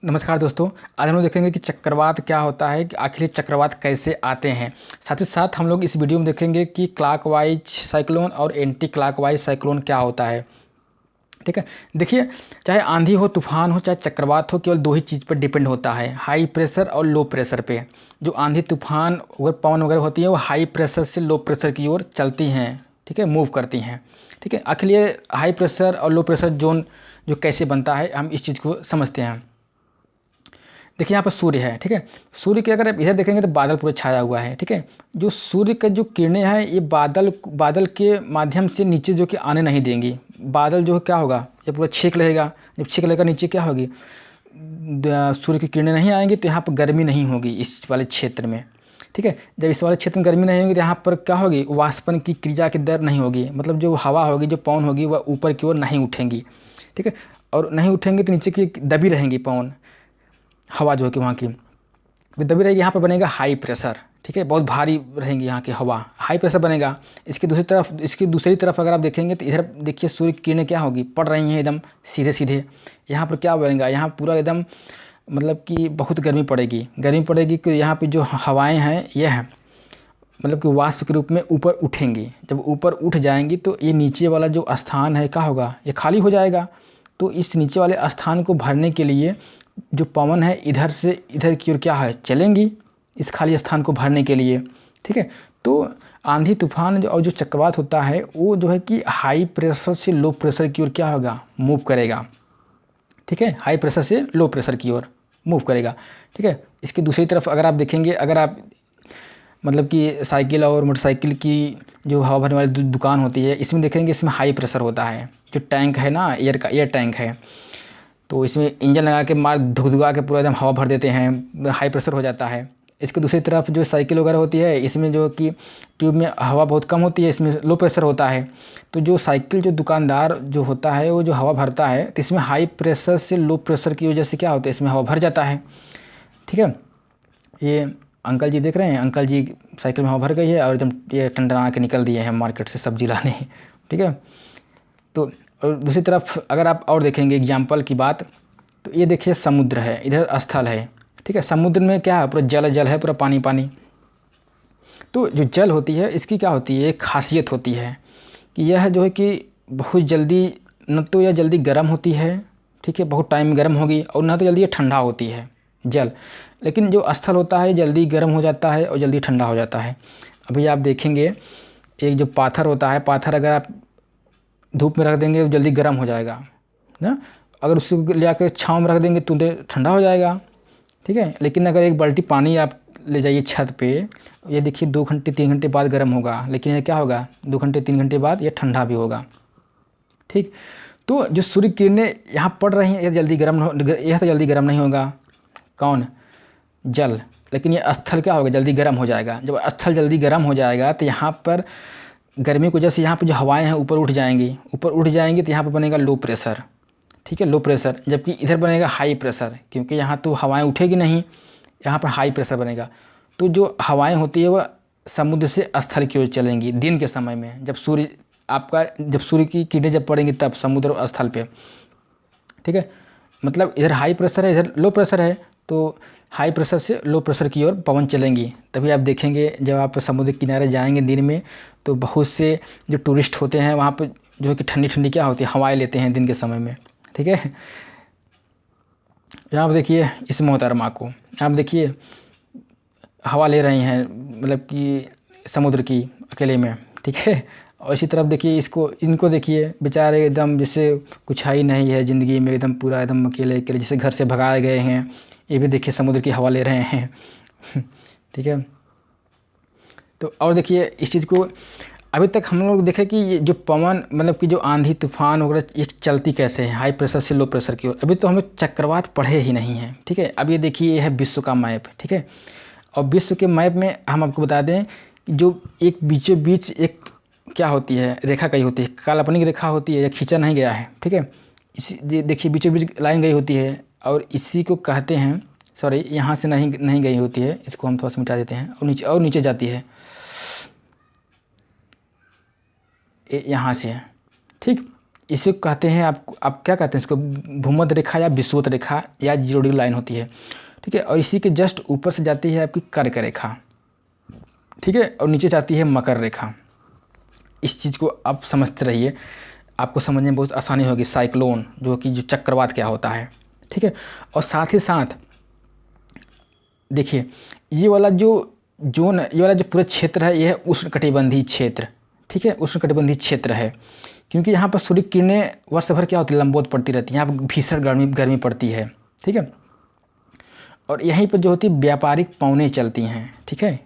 नमस्कार दोस्तों। आज हम लोग देखेंगे कि चक्रवात क्या होता है, कि आखिर ये चक्रवात कैसे आते हैं। साथ ही साथ हम लोग इस वीडियो में देखेंगे कि क्लॉकवाइज साइक्लोन और एंटी क्लॉकवाइज साइक्लोन क्या होता है। ठीक है, देखिए, चाहे आंधी हो, तूफान हो, चाहे चक्रवात हो, केवल दो ही चीज़ पर डिपेंड होता है, हाई प्रेशर और लो प्रेशर पे। जो आंधी तूफान और पवन वगैरह होती है वो हाई प्रेशर से लो प्रेशर की ओर चलती हैं। ठीक है, मूव करती हैं। ठीक है, आखिर ये हाई प्रेशर और लो प्रेशर जोन जो कैसे बनता है, हम इस चीज़ को समझते हैं। देखिए, यहाँ पर सूर्य है। ठीक है, सूर्य के अगर आप इधर देखेंगे तो बादल पूरा छाया हुआ है। ठीक है, जो सूर्य का जो किरणें हैं ये बादल के माध्यम से नीचे जो कि आने नहीं देंगी। बादल जो क्या होगा, ये पूरा छेक रहेगा। जब छेक रहेगा नीचे क्या होगी, सूर्य की किरणें नहीं आएंगी तो यहाँ पर गर्मी नहीं होगी इस वाले क्षेत्र में। ठीक है, जब इस वाले क्षेत्र में गर्मी नहीं होगी तो यहाँ पर क्या होगी, वाष्पन की क्रिया की दर नहीं होगी। मतलब जो हवा होगी, जो पवन होगी, वह ऊपर की ओर नहीं उठेंगी। ठीक है, और नहीं उठेंगी तो नीचे की दबी रहेंगी पवन, हवा जो है कि वहाँ की दबी रहेगी। यहाँ पर बनेगा हाई प्रेशर। ठीक है, बहुत भारी रहेंगी यहाँ की हवा, हाई प्रेशर बनेगा। इसकी दूसरी तरफ अगर आप देखेंगे तो इधर देखिए, सूर्य की किरणें क्या होगी, पड़ रही हैं एकदम सीधे सीधे। यहाँ पर क्या बनेगा, यहाँ पूरा एकदम मतलब कि बहुत गर्मी पड़ेगी कि यहाँ पे जो हवाएं हैं यह है मतलब कि वाष्प के रूप में ऊपर उठेंगी। जब ऊपर उठ जाएंगी तो ये नीचे वाला जो स्थान है क्या होगा, ये खाली हो जाएगा। तो इस नीचे वाले स्थान को भरने के लिए जो पवन है इधर से इधर की ओर क्या है, चलेंगी इस खाली स्थान को भरने के लिए। ठीक है, तो आंधी तूफान और जो चक्रवात होता है वो जो है कि हाई प्रेशर से लो प्रेशर की ओर क्या होगा, मूव करेगा। ठीक है, हाई प्रेशर से लो प्रेशर की ओर मूव करेगा। ठीक है, इसकी दूसरी तरफ अगर आप देखेंगे, अगर आप मतलब कि साइकिल और मोटरसाइकिल की जो हवा भरने वाली दुकान होती है, इसमें देखेंगे, इसमें हाई प्रेशर होता है। जो टैंक है ना, एयर टैंक है, तो इसमें इंजन लगा के मार धुकधुका के पूरा एकदम हवा भर देते हैं, हाई प्रेशर हो जाता है। इसकी दूसरी तरफ जो साइकिल वगैरह होती है, इसमें जो कि ट्यूब में हवा बहुत कम होती है, इसमें लो प्रेशर होता है। तो जो साइकिल जो दुकानदार जो होता है वो जो हवा भरता है, तो इसमें हाई प्रेशर से लो प्रेशर की वजह से क्या होता है, इसमें हवा भर जाता है। ठीक है, ये अंकल जी देख रहे हैं, अंकल जी साइकिल में हवा भर गई है और एकदम ये टंडरा के निकल दिए हैं मार्केट से सब्जी लाने। ठीक है, तो और दूसरी तरफ अगर आप और देखेंगे एग्जाम्पल की बात, तो ये देखिए समुद्र है, इधर स्थल है। ठीक है, समुद्र में क्या है, पूरा जल है, पूरा पानी पानी। तो जो जल होती है इसकी क्या होती है, एक खासियत होती है कि यह जो है कि बहुत जल्दी, न तो यह जल्दी गर्म होती है, ठीक है, बहुत टाइम गर्म होगी, और ना तो जल्दी ये ठंडा होती है जल। लेकिन जो स्थल होता है जल्दी गर्म हो जाता है और जल्दी ठंडा हो जाता है। अभी आप देखेंगे, एक जो पाथर होता है, पाथर अगर आप धूप में रख देंगे तो जल्दी गर्म हो जाएगा ना, अगर उसको ले आकर छाँव में रख देंगे तो ठंडा हो जाएगा। ठीक है, लेकिन अगर एक बाल्टी पानी आप ले जाइए छत पे, ये देखिए 2 घंटे 3 घंटे बाद गर्म होगा, लेकिन ये क्या होगा, 2 घंटे 3 घंटे बाद ये ठंडा भी होगा। ठीक, तो जो सूर्य किरणें यहाँ पड़ रही हैं, यह तो जल्दी गर्म नहीं होगा, कौन, जल। लेकिन ये स्थल क्या होगा, जल्दी गर्म हो जाएगा। जब स्थल जल्दी गर्म हो जाएगा तो यहाँ पर गर्मी की वजह से यहाँ पर जो हवाएं हैं ऊपर उठ जाएंगी तो यहाँ पर बनेगा लो प्रेशर। ठीक है, लो प्रेशर, जबकि इधर बनेगा हाई प्रेशर, क्योंकि यहाँ तो हवाएं उठेगी नहीं, यहाँ पर हाई प्रेशर बनेगा। तो जो हवाएं होती है वह समुद्र से स्थल की ओर चलेंगी दिन के समय में, जब सूर्य की किरणें जब पड़ेंगी तब समुद्र और स्थल पे। ठीक है, मतलब इधर हाई प्रेशर है, इधर लो प्रेशर है, तो हाई प्रेशर से लो प्रेशर की ओर पवन चलेंगी। तभी आप देखेंगे जब आप समुद्र किनारे जाएंगे दिन में, तो बहुत से जो टूरिस्ट होते हैं वहाँ पर जो है कि ठंडी ठंडी क्या होती है, हवाएं लेते हैं दिन के समय में। ठीक है, यहाँ पर देखिए इस मोहतरमा को, आप देखिए हवा ले रही हैं, मतलब कि समुद्र की अकेले में। ठीक है, और इसी तरफ देखिए इनको देखिए, बेचारे एकदम जैसे कुछ है ही नहीं है ज़िंदगी में, एकदम पूरा एकदम अकेले अकेले जैसे घर से भगाए गए हैं। ये भी देखिए समुद्र की हवा ले रहे हैं। ठीक है, तो और देखिए इस चीज़ को अभी तक हम लोग देखे कि ये जो पवन मतलब कि जो आंधी तूफान वगैरह ये चलती कैसे है, हाई प्रेशर से लो प्रेशर की ओर। अभी तो हम लोग चक्रवात पढ़े ही नहीं हैं। ठीक है, अब ये देखिए ये है विश्व का मैप। ठीक है, और विश्व के मैप में हम आपको बता दें कि जो एक बीचों बीच एक क्या होती है, रेखा कही होती है, काल्पनिक रेखा होती है, यह खींचा नहीं गया है। ठीक है, इसी देखिए बीचों बीच लाइन गई होती है, और इसी को कहते हैं, सॉरी यहाँ से नहीं गई होती है, इसको हम थोड़ा सा मिटा देते हैं, और नीचे जाती है, यहाँ से है। ठीक, इसे कहते हैं आप क्या कहते हैं इसको, भूमध्य रेखा या विषुवत रेखा या 0 डिग्री लाइन होती है, ठीक है। और इसी के जस्ट ऊपर से जाती है आपकी कर्क रेखा, ठीक है, और नीचे जाती है मकर रेखा। इस चीज़ को आप समझते रहिए, आपको समझने में बहुत आसानी होगी साइक्लोन जो चक्रवात क्या होता है, ठीक है। और साथ ही साथ देखिए ये वाला जो जोन, ये वाला जो पूरा क्षेत्र है, यह है उष्णकटिबंधीय क्षेत्र, ठीक है, उष्णकटिबंधीय क्षेत्र है। क्योंकि यहाँ पर सूर्य किरणें वर्ष भर क्या होती है, लंबवत पड़ती रहती है, यहाँ पर भीषण गर्मी पड़ती है, ठीक है। और यहीं पर जो होती है व्यापारिक पवनें चलती हैं, ठीक है,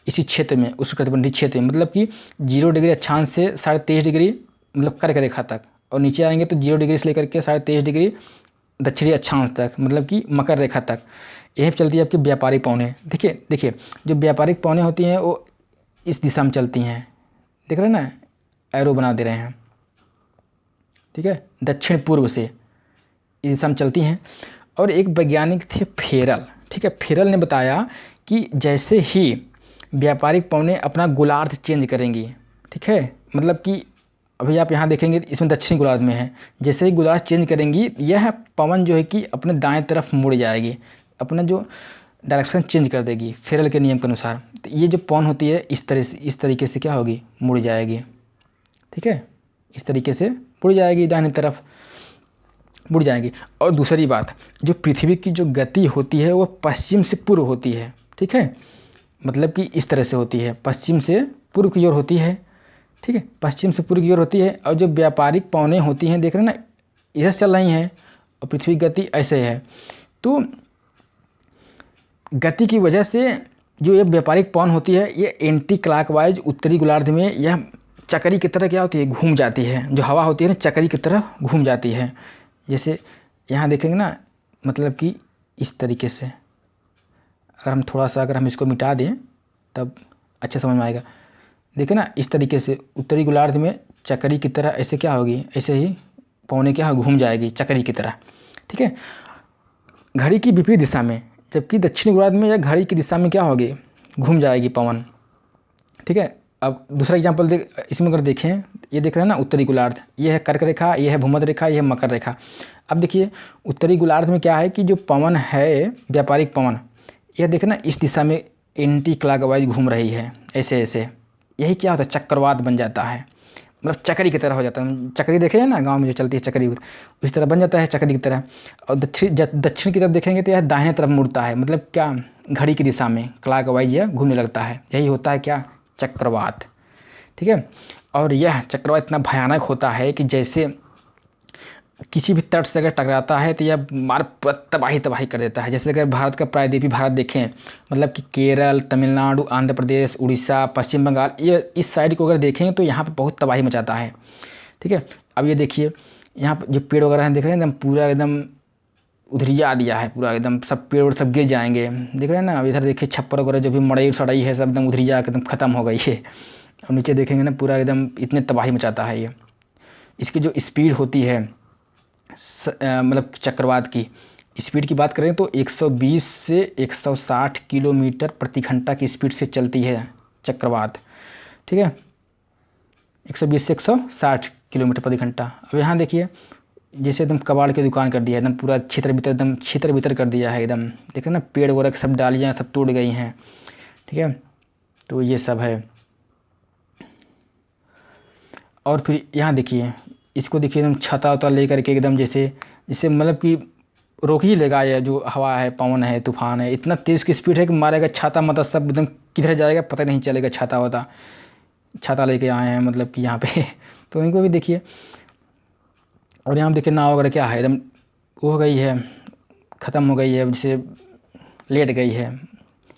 इसी क्षेत्र में, उष्णकटिबंधीय क्षेत्र में, मतलब कि 0 डिग्री अक्षांश से 23.5 डिग्री मतलब कर्क रेखा तक, और नीचे आएंगे तो 0 डिग्री से लेकर के 23.5 डिग्री दक्षिणी अक्षांश तक, मतलब कि मकर रेखा तक, यही चलती है आपकी व्यापारिक पवनें। देखिए जो व्यापारिक पवनें होती हैं वो इस दिशा में चलती हैं, देख रहे हैं ना, एरो बना दे रहे हैं, ठीक है, दक्षिण पूर्व से इस दिशा में चलती हैं। और एक वैज्ञानिक थे फेरल, ठीक है, फेरल ने बताया कि जैसे ही व्यापारिक पवनें अपना गोलार्ध चेंज करेंगी, ठीक है, मतलब कि अभी आप यहाँ देखेंगे इसमें दक्षिणी गोलार्ध में है, जैसे ही गोलार्ध चेंज करेंगी यह पवन जो है कि अपने दाएं तरफ मुड़ जाएगी, अपना जो डायरेक्शन चेंज कर देगी फेरल के नियम के अनुसार। तो ये जो पवन होती है इस तरीके से क्या होगी, मुड़ जाएगी, ठीक है, इस तरीके से मुड़ जाएगी, दाहिने तरफ मुड़ जाएगी। और दूसरी बात, जो पृथ्वी की जो गति होती है वो पश्चिम से पूर्व होती है, ठीक है, मतलब कि इस तरह से होती है, पश्चिम से पूर्व की ओर होती है, ठीक है, पश्चिम से पूर्व की ओर होती है। और जो व्यापारिक पवनें होती हैं, देख रहे हैं ना, इधर चल रही हैं, और पृथ्वी की गति ऐसे है। तो गति की वजह से जो ये व्यापारिक पवन होती है, ये एंटी क्लॉकवाइज उत्तरी गोलार्ध में यह चक्री की तरह क्या होती है, घूम जाती है। जो हवा होती है ना, चक्री की तरह घूम जाती है। जैसे यहाँ देखेंगे ना, मतलब कि इस तरीके से, अगर हम थोड़ा सा अगर हम इसको मिटा दें तब अच्छा समझ में आएगा। देखिए ना, इस तरीके से उत्तरी गोलार्ध में चक्री की तरह ऐसे क्या होगी, ऐसे ही पवनें क्या घूम जाएगी चक्री की तरह, ठीक है, घड़ी की विपरीत दिशा में। जबकि दक्षिणी गोलार्ध में या घड़ी की दिशा में क्या होगी, घूम जाएगी पवन, ठीक है। अब दूसरा एग्जांपल इसमें अगर देखें, ये देख रहे हैं ना, उत्तरी गोलार्ध, ये है कर्क रेखा, ये है भूमध्य रेखा, ये है मकर रेखा। अब देखिए उत्तरी गोलार्ध में क्या है कि जो पवन है, व्यापारिक पवन, यह देखें ना इस दिशा में एंटी क्लॉकवाइज घूम रही है, ऐसे ऐसे, यही क्या होता है, चक्रवात बन जाता है, मतलब चक्री की तरह हो जाता है। चक्री देखे हैं ना, गांव में जो चलती है चक्री, उस तरह बन जाता है, चक्री की तरह। और दक्षिण की तरफ देखेंगे तो यह दाहिने तरफ मुड़ता है, मतलब क्या, घड़ी की दिशा में क्लॉकवाइज यह घूमने लगता है, यही होता है क्या, चक्रवात, ठीक है। और यह चक्रवात इतना भयानक होता है कि जैसे किसी भी तट से अगर टकराता है तो यह मार तबाही कर देता है। जैसे अगर भारत का प्रायद्वीपीय भारत देखें, मतलब कि केरल, तमिलनाडु, आंध्र प्रदेश, उड़ीसा, पश्चिम बंगाल, ये इस साइड को अगर देखें तो यहाँ पर बहुत तबाही मचाता है, ठीक है। अब ये देखिए यहाँ पर जो पेड़ वगैरह हैं, देख रहे हैं एकदम पूरा एकदम उधरिया दिया है, पूरा एकदम सब पेड़ सब गिर जाएंगे, देख रहे हैं ना। अब इधर देखिए छप्पर वगैरह जो भी मड़ई सड़ई है सब एकदम उधरिया एकदम ख़त्म हो गई है। और नीचे देखेंगे ना, पूरा एकदम इतने तबाही मचाता है ये। इसकी जो स्पीड होती है मतलब चक्रवात की स्पीड की बात करें तो 120 से 160 किलोमीटर प्रति घंटा की स्पीड से चलती है चक्रवात, ठीक है, 120 से 160 किलोमीटर प्रति घंटा। अब यहाँ देखिए जैसे एकदम कबाड़ की दुकान कर दिया है, एकदम पूरा छितर बितर कर दिया है एकदम, देखे ना, पेड़ वगैरह सब डालियाँ सब टूट गई हैं, ठीक है। तो ये सब है। और फिर यहाँ देखिए, इसको देखिए एकदम छता उता ले करके एकदम जैसे मतलब कि रोक ही लेगा, ये जो हवा है, पवन है, तूफान है, इतना तेज़ की स्पीड है कि मारेगा छाता, मतलब सब एकदम किधर जाएगा पता नहीं चलेगा। छाता लेके आए हैं मतलब कि यहाँ पे तो इनको भी देखिए। और यहाँ देखिए नाव वगैरह क्या है, एकदम वो हो गई है, ख़त्म हो गई है, जैसे लेट गई है,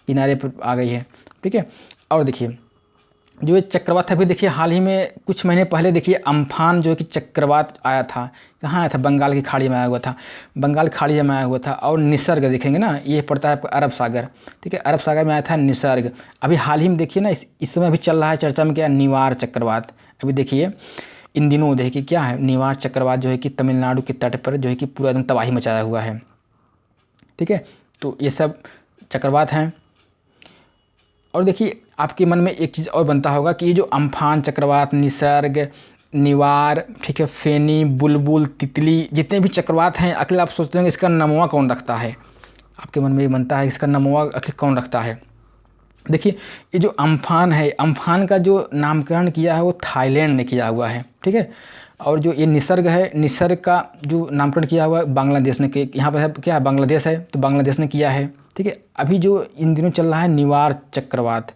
किनारे पर आ गई है, ठीक है। और देखिए जो ये चक्रवात था, फिर देखिए हाल ही में कुछ महीने पहले देखिए अम्फान जो कि चक्रवात आया था, कहाँ आया था, बंगाल की खाड़ी में आया हुआ था, बंगाल की खाड़ी में आया हुआ था। और निसर्ग देखेंगे ना, ये पड़ता है अरब सागर, ठीक है, अरब सागर में आया था निसर्ग। अभी हाल ही में देखिए ना, इस समय अभी चल रहा है चर्चा में क्या, निवार चक्रवात। अभी देखिए इन दिनों देखिए क्या है, निवार चक्रवात जो है कि तमिलनाडु के तट पर जो है कि पूरा एकदम तबाही मचाया हुआ है, ठीक है। तो ये सब चक्रवात हैं। और देखिए आपके मन में एक चीज़ और बनता होगा कि ये जो अम्फान चक्रवात, निसर्ग, निवार, ठीक है, फेनी, बुलबुल, तितली, जितने भी चक्रवात हैं आखिर आप सोचते होंगे इसका नमवा कौन रखता है। आपके मन में ये बनता है इसका नमवा आखिर कौन रखता है। देखिए ये जो अम्फान है, अम्फान का जो नामकरण किया है वो थाईलैंड ने किया हुआ है, ठीक है। और जो ये निसर्ग है, निसर्ग का जो नामकरण किया हुआ है बांग्लादेश ने, यहाँ पर है क्या है, बांग्लादेश है, तो बांग्लादेश ने किया है, ठीक है। अभी जो इन दिनों चल रहा है निवार चक्रवात,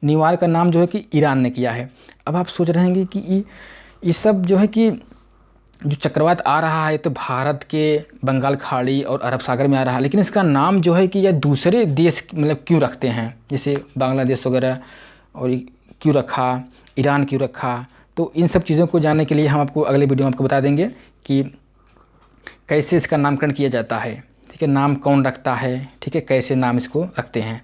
निवार का नाम जो है कि ईरान ने किया है। अब आप सोच रहे हैं कि ये सब जो है कि जो चक्रवात आ रहा है तो भारत के बंगाल खाड़ी और अरब सागर में आ रहा है, लेकिन इसका नाम जो है कि यह दूसरे देश मतलब क्यों रखते हैं, जैसे बांग्लादेश वगैरह, और क्यों रखा, ईरान क्यों रखा। तो इन सब चीज़ों को जानने के लिए हम आपको अगले वीडियो में आपको बता देंगे कि कैसे इसका नामकरण किया जाता है, ठीक है, नाम कौन रखता है, ठीक है, कैसे नाम इसको रखते हैं।